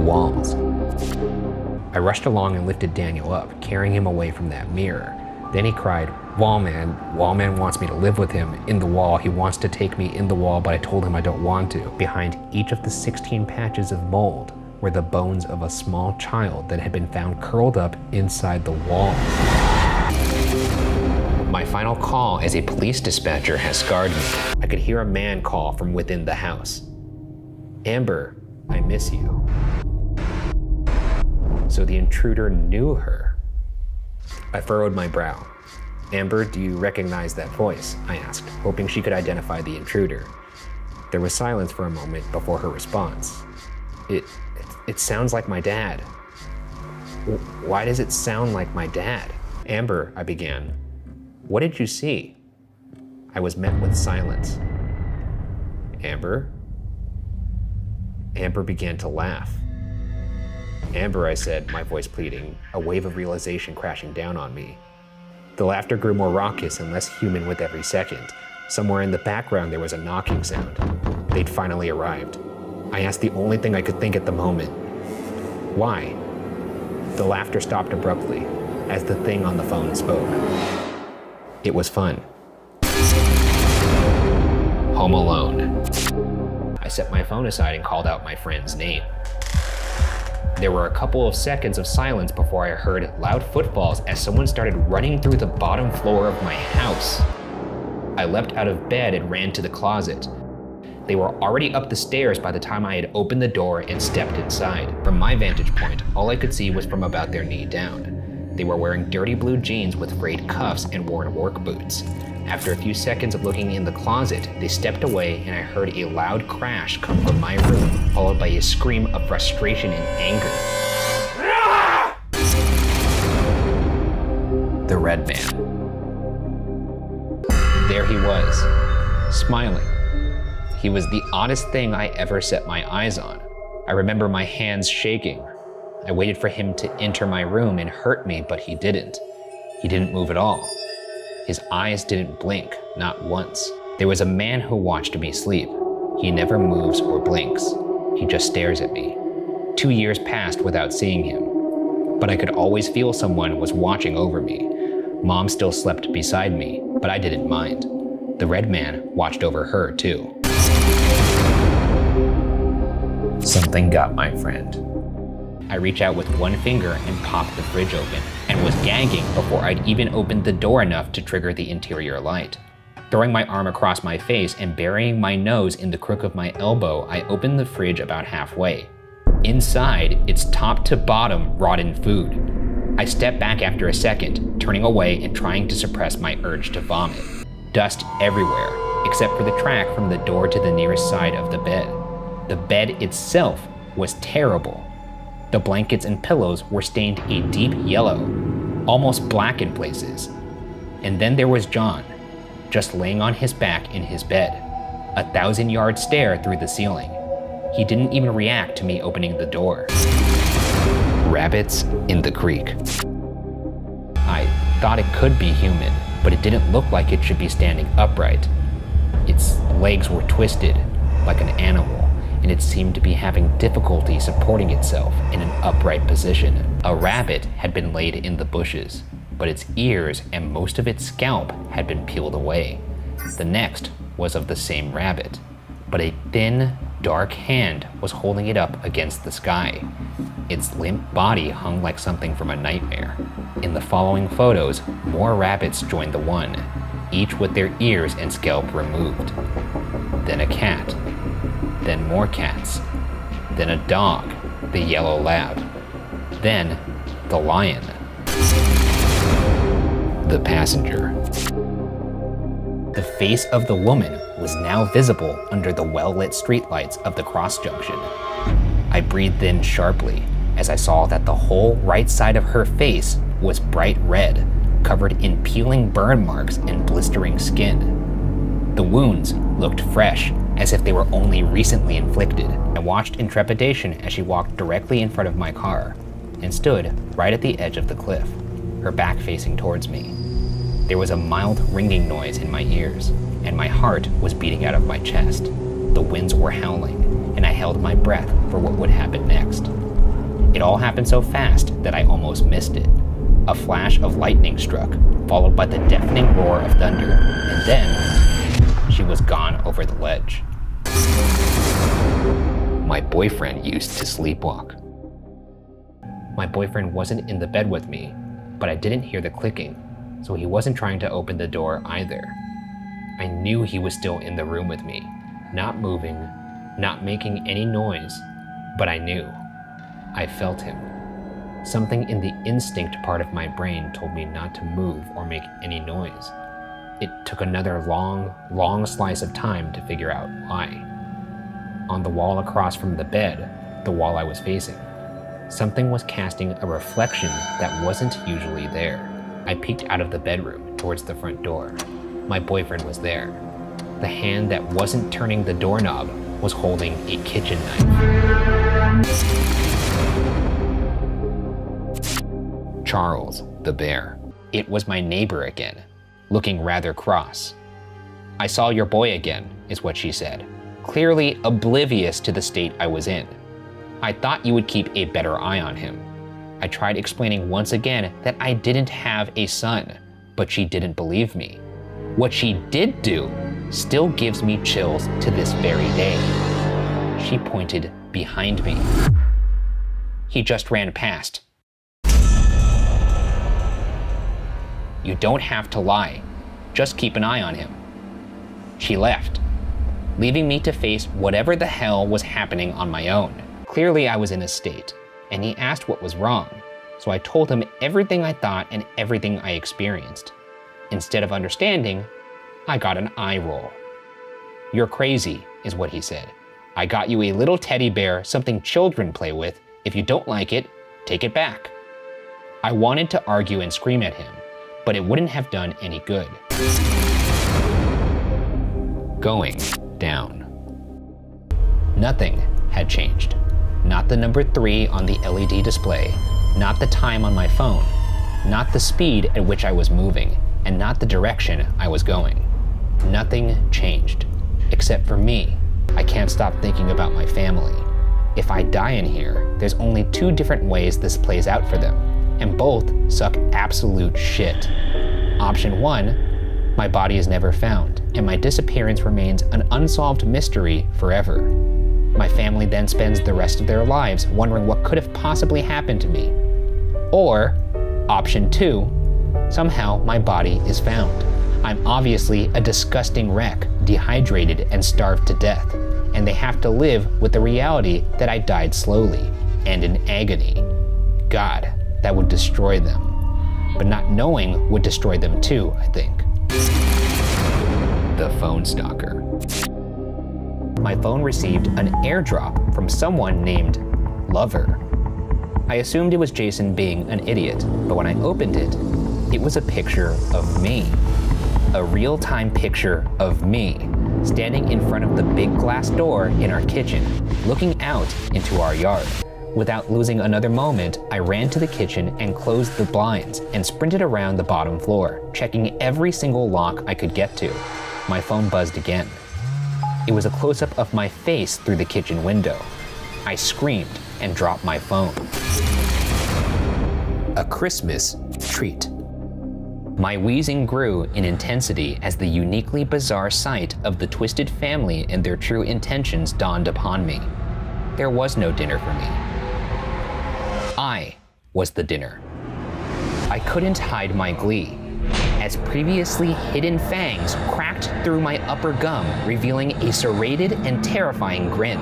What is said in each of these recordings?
walls. I rushed along and lifted Daniel up, carrying him away from that mirror. Then he cried, "Wallman. Wallman wants me to live with him in the wall. He wants to take me in the wall, but I told him I don't want to." Behind each of the 16 patches of mold were the bones of a small child that had been found curled up inside the wall. My final call as a police dispatcher has scarred me. I could hear a man call from within the house. "Amber, I miss you." So the intruder knew her. I furrowed my brow. "Amber, do you recognize that voice?" I asked, hoping she could identify the intruder. There was silence for a moment before her response. It sounds like my dad." "Why does it sound like my dad?" "Amber," I began. "What did you see?" I was met with silence. "Amber?" Amber began to laugh. "Amber," I said, my voice pleading, a wave of realization crashing down on me. The laughter grew more raucous and less human with every second. Somewhere in the background there was a knocking sound. They'd finally arrived. I asked the only thing I could think at the moment. "Why?" The laughter stopped abruptly as the thing on the phone spoke. It was fun. Home Alone. I set my phone aside and called out my friend's name. There were a couple of seconds of silence before I heard loud footfalls as someone started running through the bottom floor of my house. I leapt out of bed and ran to the closet. They were already up the stairs by the time I had opened the door and stepped inside. From my vantage point, all I could see was from about their knee down. They were wearing dirty blue jeans with frayed cuffs and worn work boots. After a few seconds of looking in the closet, they stepped away and I heard a loud crash come from my room, followed by a scream of frustration and anger. The Red Man. There he was, smiling. He was the oddest thing I ever set my eyes on. I remember my hands shaking. I waited for him to enter my room and hurt me, but he didn't. He didn't move at all. His eyes didn't blink, not once. There was a man who watched me sleep. He never moves or blinks. He just stares at me. 2 years passed without seeing him, but I could always feel someone was watching over me. Mom still slept beside me, but I didn't mind. The Red Man watched over her too. Something got my friend. I reach out with one finger and pop the fridge open, and was gagging before I'd even opened the door enough to trigger the interior light. Throwing my arm across my face and burying my nose in the crook of my elbow, I opened the fridge about halfway. Inside, it's top to bottom rotten food. I stepped back after a second, turning away and trying to suppress my urge to vomit. Dust everywhere, except for the track from the door to the nearest side of the bed. The bed itself was terrible. The blankets and pillows were stained a deep yellow, almost black in places. And then there was John, just laying on his back in his bed, a 1,000-yard stare through the ceiling. He didn't even react to me opening the door. Rabbits in the creek. I thought it could be human, but it didn't look like it should be standing upright. Its legs were twisted, like an animal, and it seemed to be having difficulty supporting itself in an upright position. A rabbit had been laid in the bushes, but its ears and most of its scalp had been peeled away. The next was of the same rabbit, but a thin, dark hand was holding it up against the sky. Its limp body hung like something from a nightmare. In the following photos, more rabbits joined the one, each with their ears and scalp removed. Then a cat. Then more cats, then a dog, the yellow lab, then the lion. The passenger. The face of the woman was now visible under the well-lit streetlights of the cross junction. I breathed in sharply as I saw that the whole right side of her face was bright red, covered in peeling burn marks and blistering skin. The wounds looked fresh, as if they were only recently inflicted. I watched in trepidation as she walked directly in front of my car and stood right at the edge of the cliff, her back facing towards me. There was a mild ringing noise in my ears, and my heart was beating out of my chest. The winds were howling, and I held my breath for what would happen next. It all happened so fast that I almost missed it. A flash of lightning struck, followed by the deafening roar of thunder, and then she was gone over the ledge. My boyfriend used to sleepwalk. My boyfriend wasn't in the bed with me, but I didn't hear the clicking, so he wasn't trying to open the door either. I knew he was still in the room with me, not moving, not making any noise, but I knew. I felt him. Something in the instinct part of my brain told me not to move or make any noise. It took another long slice of time to figure out why. On the wall across from the bed, the wall I was facing, something was casting a reflection that wasn't usually there. I peeked out of the bedroom towards the front door. My boyfriend was there. The hand that wasn't turning the doorknob was holding a kitchen knife. Charles, the bear. It was my neighbor again, looking rather cross. "I saw your boy again," is what she said, clearly oblivious to the state I was in. "I thought you would keep a better eye on him." I tried explaining once again that I didn't have a son, but she didn't believe me. What she did do still gives me chills to this very day. She pointed behind me. "He just ran past." "You don't have to lie. Just keep an eye on him." She left, leaving me to face whatever the hell was happening on my own. Clearly I was in a state, and he asked what was wrong, so I told him everything I thought and everything I experienced. Instead of understanding, I got an eye roll. "You're crazy," is what he said. "I got you a little teddy bear, something children play with. If you don't like it, take it back." I wanted to argue and scream at him, but it wouldn't have done any good. Going down. Nothing had changed. Not the number 3 on the LED display, not the time on my phone, not the speed at which I was moving, and not the direction I was going. Nothing changed, except for me. I can't stop thinking about my family. If I die in here, there's only 2 different ways this plays out for them, and both suck absolute shit. Option 1, my body is never found, and my disappearance remains an unsolved mystery forever. My family then spends the rest of their lives wondering what could have possibly happened to me. Or, option 2, somehow my body is found. I'm obviously a disgusting wreck, dehydrated and starved to death, and they have to live with the reality that I died slowly and in agony. God, that would destroy them. But not knowing would destroy them too, I think. The phone stalker. My phone received an airdrop from someone named Lover. I assumed it was Jason being an idiot, but when I opened it, it was a picture of me. A real-time picture of me, standing in front of the big glass door in our kitchen, looking out into our yard. Without losing another moment, I ran to the kitchen and closed the blinds and sprinted around the bottom floor, checking every single lock I could get to. My phone buzzed again. It was a close-up of my face through the kitchen window. I screamed and dropped my phone. A Christmas treat. My wheezing grew in intensity as the uniquely bizarre sight of the twisted family and their true intentions dawned upon me. There was no dinner for me. I was the dinner. I couldn't hide my glee, as previously hidden fangs cracked through my upper gum, revealing a serrated and terrifying grin.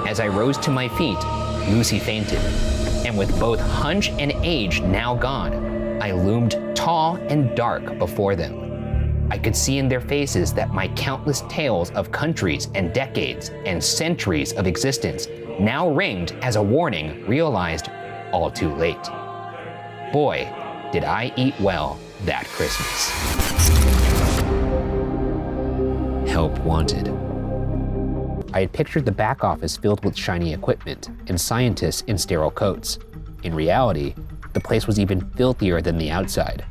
As I rose to my feet, Lucy fainted, and with both hunch and age now gone, I loomed tall and dark before them. I could see in their faces that my countless tales of countries and decades and centuries of existence, now ringed as a warning, realized all too late. Boy, did I eat well that Christmas. Help wanted. I had pictured the back office filled with shiny equipment and scientists in sterile coats. In reality, the place was even filthier than the outside.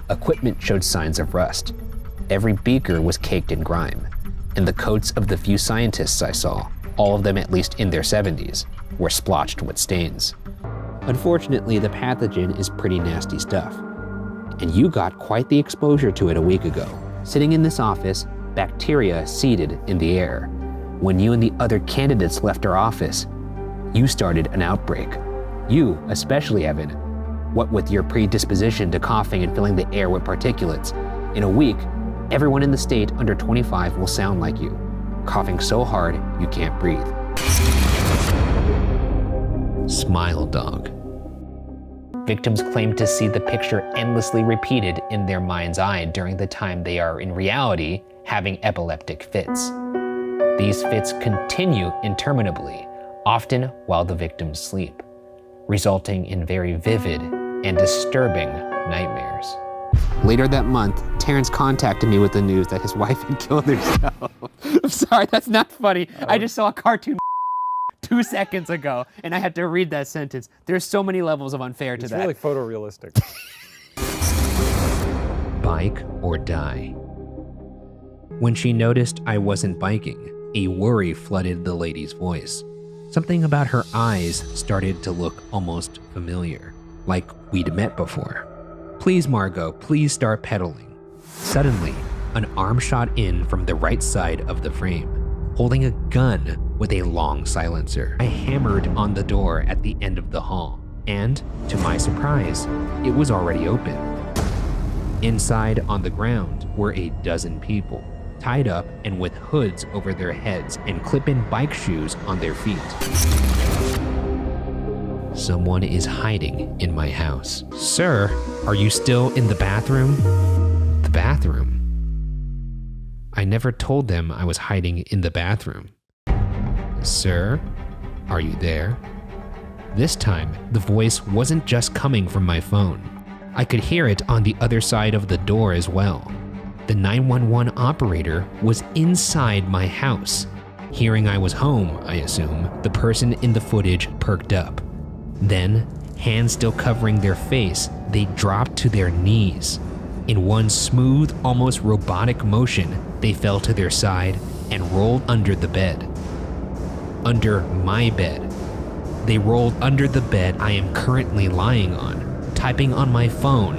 Equipment showed signs of rust. Every beaker was caked in grime, and the coats of the few scientists I saw, all of them at least in their 70s, were splotched with stains. Unfortunately, the pathogen is pretty nasty stuff. And you got quite the exposure to it a week ago. Sitting in this office, bacteria seeded in the air. When you and the other candidates left our office, you started an outbreak. You, especially, Evan. What with your predisposition to coughing and filling the air with particulates, in a week, everyone in the state under 25 will sound like you, coughing so hard you can't breathe. Smile dog. Victims claim to see the picture endlessly repeated in their mind's eye during the time they are in reality having epileptic fits. These fits continue interminably, often while the victims sleep, resulting in very vivid and disturbing nightmares. Later that month, Terrence contacted me with the news that his wife had killed herself. I'm sorry, that's not funny. I just saw a cartoon 2 seconds ago, and I had to read that sentence. There's so many levels of unfair to that. It's really photorealistic. Bike or die. When she noticed I wasn't biking, a worry flooded the lady's voice. Something about her eyes started to look almost familiar, like we'd met before. Please, Margot, please start pedaling. Suddenly, an arm shot in from the right side of the frame, holding a gun with a long silencer. I hammered on the door at the end of the hall, and, to my surprise, it was already open. Inside on the ground were a dozen people, tied up and with hoods over their heads and clip-in bike shoes on their feet. Someone is hiding in my house. Sir, are you still in the bathroom? The bathroom? I never told them I was hiding in the bathroom. Sir, are you there? This time, the voice wasn't just coming from my phone. I could hear it on the other side of the door as well. The 911 operator was inside my house. Hearing I was home, I assume, the person in the footage perked up. Then, hands still covering their face, they dropped to their knees. In one smooth, almost robotic motion, they fell to their side and rolled under the bed. Under my bed. They rolled under the bed I am currently lying on, typing on my phone.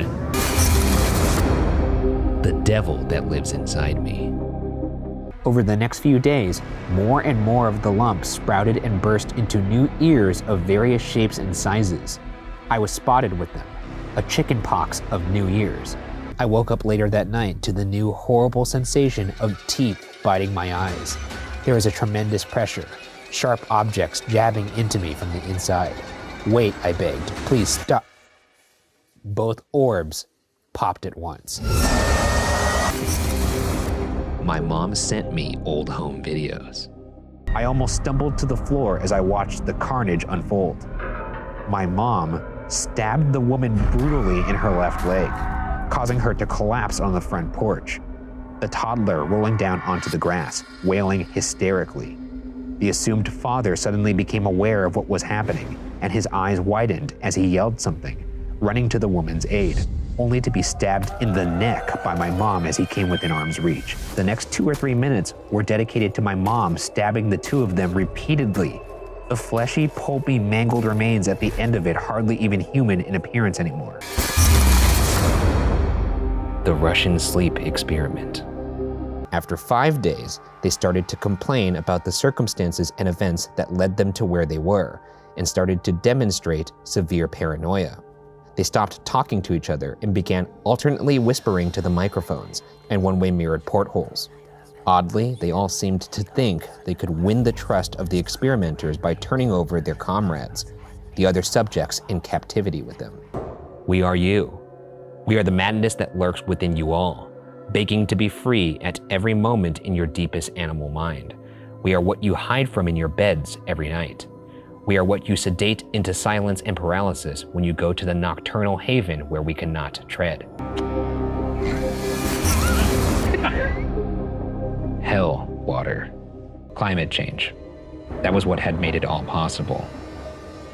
The devil that lives inside me. Over the next few days, more and more of the lumps sprouted and burst into new ears of various shapes and sizes. I was spotted with them, a chicken pox of new ears. I woke up later that night to the new horrible sensation of teeth biting my eyes. There was a tremendous pressure, sharp objects jabbing into me from the inside. Wait, I begged, please stop. Both orbs popped at once. My mom sent me old home videos. I almost stumbled to the floor as I watched the carnage unfold. My mom stabbed the woman brutally in her left leg, causing her to collapse on the front porch. The toddler rolling down onto the grass, wailing hysterically. The assumed father suddenly became aware of what was happening, and his eyes widened as he yelled something, running to the woman's aid, only to be stabbed in the neck by my mom as he came within arm's reach. The next 2 or 3 minutes were dedicated to my mom stabbing the two of them repeatedly. The fleshy, pulpy, mangled remains at the end of it hardly even human in appearance anymore. The Russian sleep experiment. After 5 days, they started to complain about the circumstances and events that led them to where they were, and started to demonstrate severe paranoia. They stopped talking to each other and began alternately whispering to the microphones and one-way mirrored portholes. Oddly, they all seemed to think they could win the trust of the experimenters by turning over their comrades, the other subjects in captivity with them. We are you. We are the madness that lurks within you all, begging to be free at every moment in your deepest animal mind. We are what you hide from in your beds every night. We are what you sedate into silence and paralysis when you go to the nocturnal haven where we cannot tread. Hell, water. Climate change. That was what had made it all possible.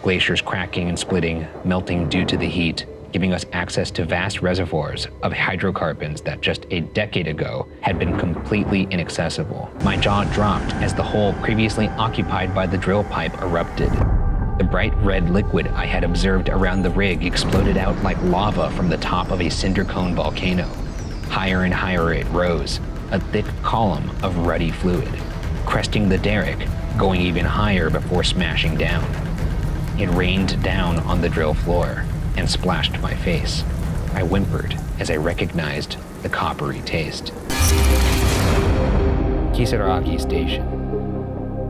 Glaciers cracking and splitting, melting due to the heat, giving us access to vast reservoirs of hydrocarbons that just a decade ago had been completely inaccessible. My jaw dropped as the hole previously occupied by the drill pipe erupted. The bright red liquid I had observed around the rig exploded out like lava from the top of a cinder cone volcano. Higher and higher it rose, a thick column of ruddy fluid, cresting the derrick, going even higher before smashing down. It rained down on the drill floor and splashed my face. I whimpered as I recognized the coppery taste. Kisaragi Station.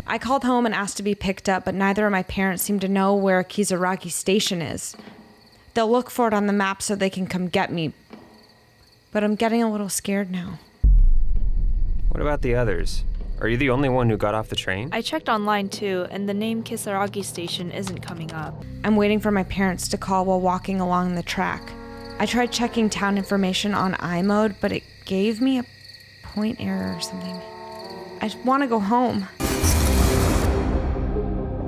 I called home and asked to be picked up, but neither of my parents seem to know where Kisaragi Station is. They'll look for it on the map so they can come get me. But I'm getting a little scared now. What about the others? Are you the only one who got off the train? I checked online too, and the name Kisaragi Station isn't coming up. I'm waiting for my parents to call while walking along the track. I tried checking town information on iMode, but it gave me a point error or something. I want to go home.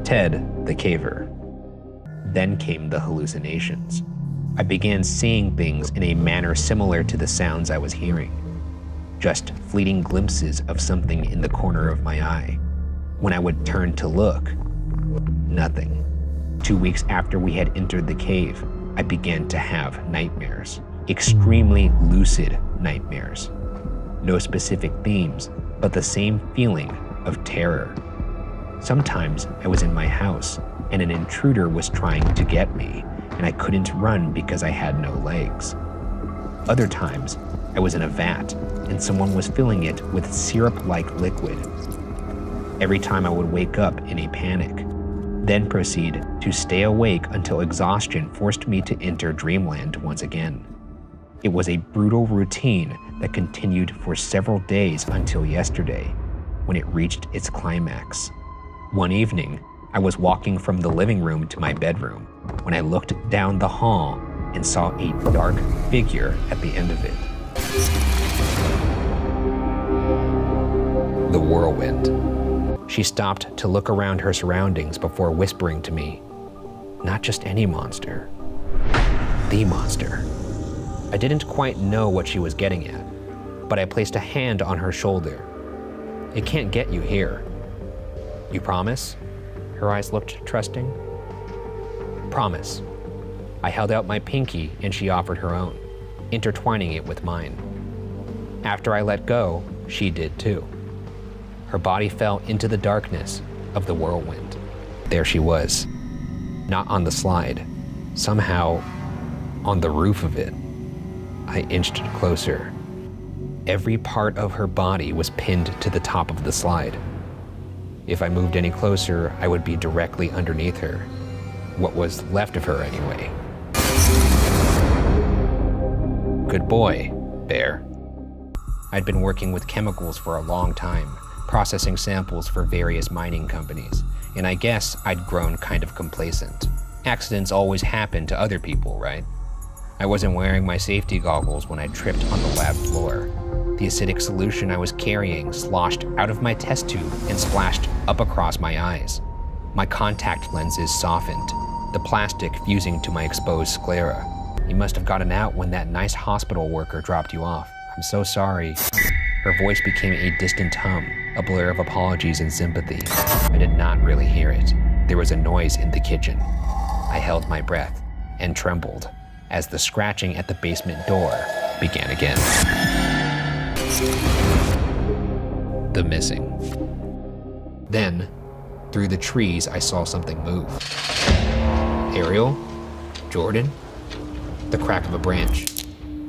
Ted, the caver. Then came the hallucinations. I began seeing things in a manner similar to the sounds I was hearing. Just fleeting glimpses of something in the corner of my eye. When I would turn to look, nothing. 2 weeks after we had entered the cave, I began to have nightmares. Extremely lucid nightmares. No specific themes, but the same feeling of terror. Sometimes I was in my house and an intruder was trying to get me, and I couldn't run because I had no legs. Other times, I was in a vat and someone was filling it with syrup-like liquid. Every time I would wake up in a panic, then proceed to stay awake until exhaustion forced me to enter dreamland once again. It was a brutal routine that continued for several days until yesterday, when it reached its climax. One evening, I was walking from the living room to my bedroom when I looked down the hall and saw a dark figure at the end of it. The whirlwind. She stopped to look around her surroundings before whispering to me, "Not just any monster, the monster." I didn't quite know what she was getting at, but I placed a hand on her shoulder. "It can't get you here. You promise?" Her eyes looked trusting. "Promise." I held out my pinky and she offered her own, intertwining it with mine. After I let go, she did too. Her body fell into the darkness of the whirlwind. There she was, not on the slide, somehow on the roof of it. I inched closer. Every part of her body was pinned to the top of the slide. If I moved any closer, I would be directly underneath her. What was left of her anyway. Good boy, Bear. I'd been working with chemicals for a long time, processing samples for various mining companies, and I guess I'd grown kind of complacent. Accidents always happen to other people, right? I wasn't wearing my safety goggles when I tripped on the lab floor. The acidic solution I was carrying sloshed out of my test tube and splashed up across my eyes. My contact lenses softened, the plastic fusing to my exposed sclera. You must have gotten out when that nice hospital worker dropped you off. I'm so sorry. Her voice became a distant hum, a blur of apologies and sympathy. I did not really hear it. There was a noise in the kitchen. I held my breath and trembled as the scratching at the basement door began again. The missing. Then, through the trees, I saw something move. Ariel? Jordan? The crack of a branch.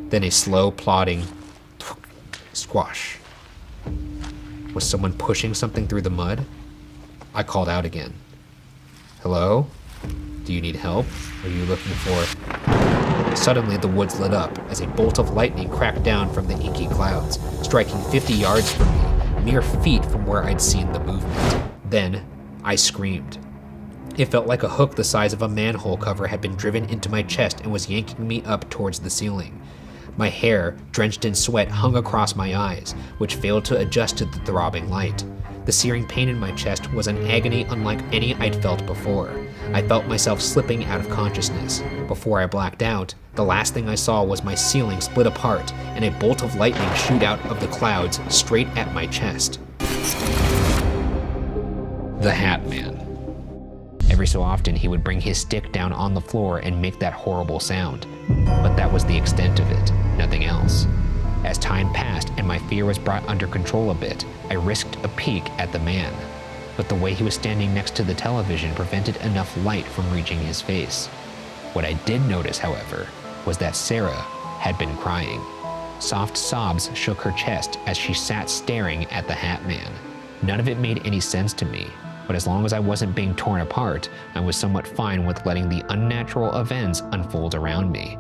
Then a slow, plodding squash. Was someone pushing something through the mud? I called out again. Hello? Do you need help? Are you looking for... Suddenly the woods lit up as a bolt of lightning cracked down from the inky clouds, striking 50 yards from me, mere feet from where I'd seen the movement. Then, I screamed. It felt like a hook the size of a manhole cover had been driven into my chest and was yanking me up towards the ceiling. My hair, drenched in sweat, hung across my eyes, which failed to adjust to the throbbing light. The searing pain in my chest was an agony unlike any I'd felt before. I felt myself slipping out of consciousness. Before I blacked out, the last thing I saw was my ceiling split apart and a bolt of lightning shoot out of the clouds straight at my chest. The Hat Man. Every so often, he would bring his stick down on the floor and make that horrible sound. But that was the extent of it, nothing else. As time passed and my fear was brought under control a bit, I risked a peek at the man. But the way he was standing next to the television prevented enough light from reaching his face. What I did notice, however, was that Sarah had been crying. Soft sobs shook her chest as she sat staring at the Hat Man. None of it made any sense to me, but as long as I wasn't being torn apart, I was somewhat fine with letting the unnatural events unfold around me.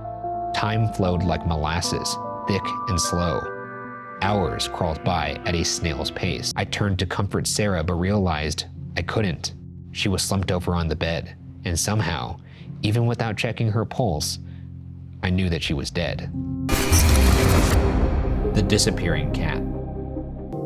Time flowed like molasses, thick and slow. Hours crawled by at a snail's pace. I turned to comfort Sarah but realized I couldn't. She was slumped over on the bed, and somehow, even without checking her pulse, I knew that she was dead. The disappearing cat.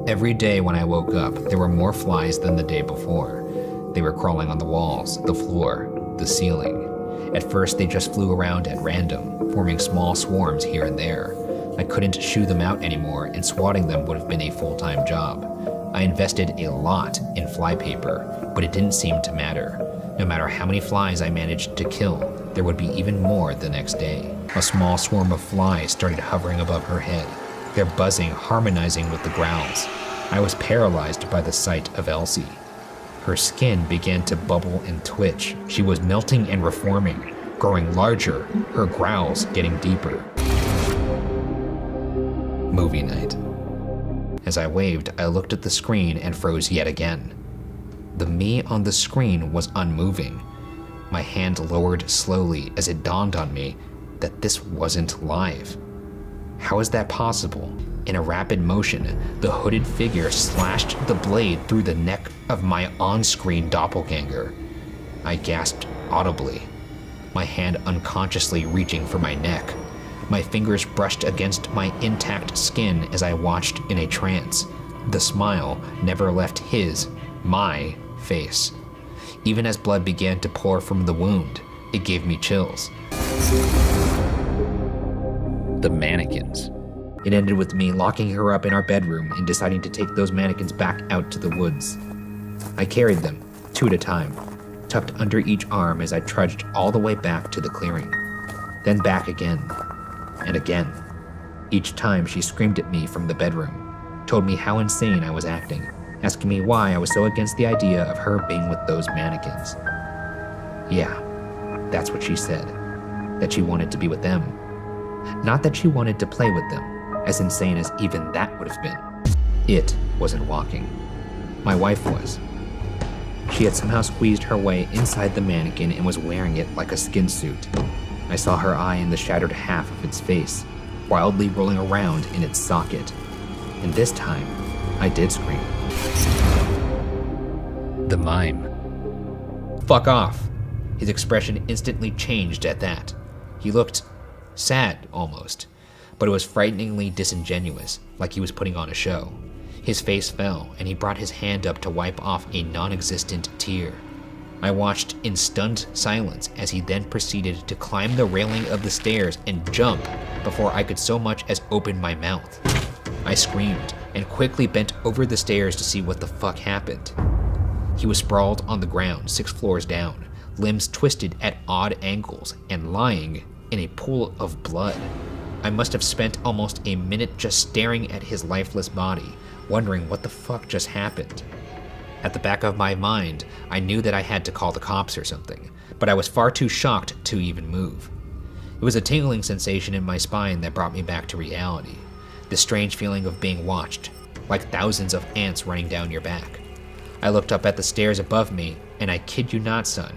Every day when I woke up, there were more flies than the day before. They were crawling on the walls, the floor, the ceiling. At first, they just flew around at random, forming small swarms here and there. I couldn't shoo them out anymore, and swatting them would have been a full-time job. I invested a lot in flypaper, but it didn't seem to matter. No matter how many flies I managed to kill, there would be even more the next day. A small swarm of flies started hovering above her head, their buzzing harmonizing with the growls. I was paralyzed by the sight of Elsie. Her skin began to bubble and twitch. She was melting and reforming, growing larger, her growls getting deeper. Movie night. As I waved, I looked at the screen and froze yet again. The me on the screen was unmoving. My hand lowered slowly as it dawned on me that this wasn't live. How is that possible? In a rapid motion, the hooded figure slashed the blade through the neck of my on-screen doppelganger. I gasped audibly, my hand unconsciously reaching for my neck. My fingers brushed against my intact skin as I watched in a trance. The smile never left my face. Even as blood began to pour from the wound, it gave me chills. The mannequins. It ended with me locking her up in our bedroom and deciding to take those mannequins back out to the woods. I carried them, 2 at a time, tucked under each arm as I trudged all the way back to the clearing. Then back again, and again. Each time she screamed at me from the bedroom, told me how insane I was acting, asking me why I was so against the idea of her being with those mannequins. Yeah, that's what she said, that she wanted to be with them. Not that she wanted to play with them, as insane as even that would have been. It wasn't walking. My wife was. She had somehow squeezed her way inside the mannequin and was wearing it like a skin suit. I saw her eye in the shattered half of its face, wildly rolling around in its socket. And this time, I did scream. The mime. Fuck off. His expression instantly changed at that. He looked sad, almost, but it was frighteningly disingenuous, like he was putting on a show. His face fell, and he brought his hand up to wipe off a non-existent tear. I watched in stunned silence as he then proceeded to climb the railing of the stairs and jump before I could so much as open my mouth. I screamed and quickly bent over the stairs to see what the fuck happened. He was sprawled on the ground 6 floors down, limbs twisted at odd angles and lying in a pool of blood. I must have spent almost a minute just staring at his lifeless body, wondering what the fuck just happened. At the back of my mind, I knew that I had to call the cops or something, but I was far too shocked to even move. It was a tingling sensation in my spine that brought me back to reality. The strange feeling of being watched, like thousands of ants running down your back. I looked up at the stairs above me, and I kid you not, son,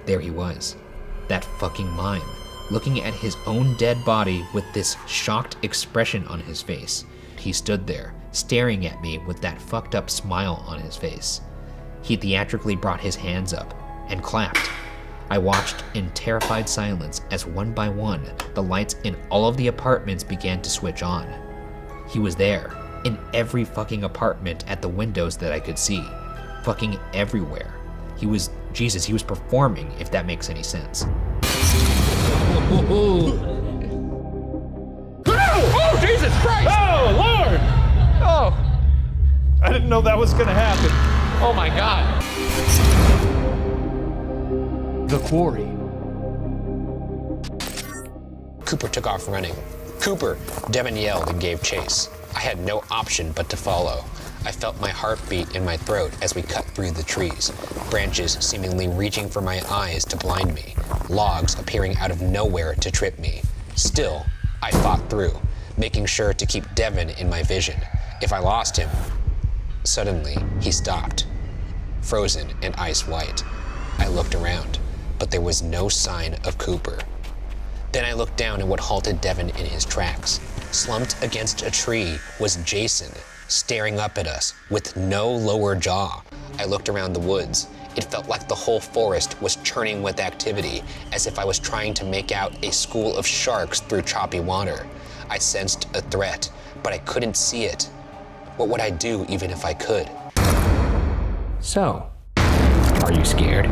there he was. That fucking mime, looking at his own dead body with this shocked expression on his face. He stood there, staring at me with that fucked up smile on his face. He theatrically brought his hands up and clapped. I watched in terrified silence as one by one, the lights in all of the apartments began to switch on. He was there, in every fucking apartment at the windows that I could see. Fucking everywhere. He was performing, if that makes any sense. Oh, Jesus Christ! Oh, Lord! Oh, I didn't know that was gonna happen. Oh my God. the quarry. Cooper took off running. "Cooper!" Devin yelled and gave chase. I had no option but to follow. I felt my heartbeat in my throat as we cut through the trees, branches seemingly reaching for my eyes to blind me, logs appearing out of nowhere to trip me. Still, I fought through, making sure to keep Devin in my vision. If I lost him... Suddenly, he stopped, frozen and ice white. I looked around, but there was no sign of Cooper. Then I looked down at what halted Devin in his tracks. Slumped against a tree was Jason, staring up at us with no lower jaw. I looked around the woods. It felt like the whole forest was churning with activity, as if I was trying to make out a school of sharks through choppy water. I sensed a threat, but I couldn't see it. What would I do even if I could? So, are you scared?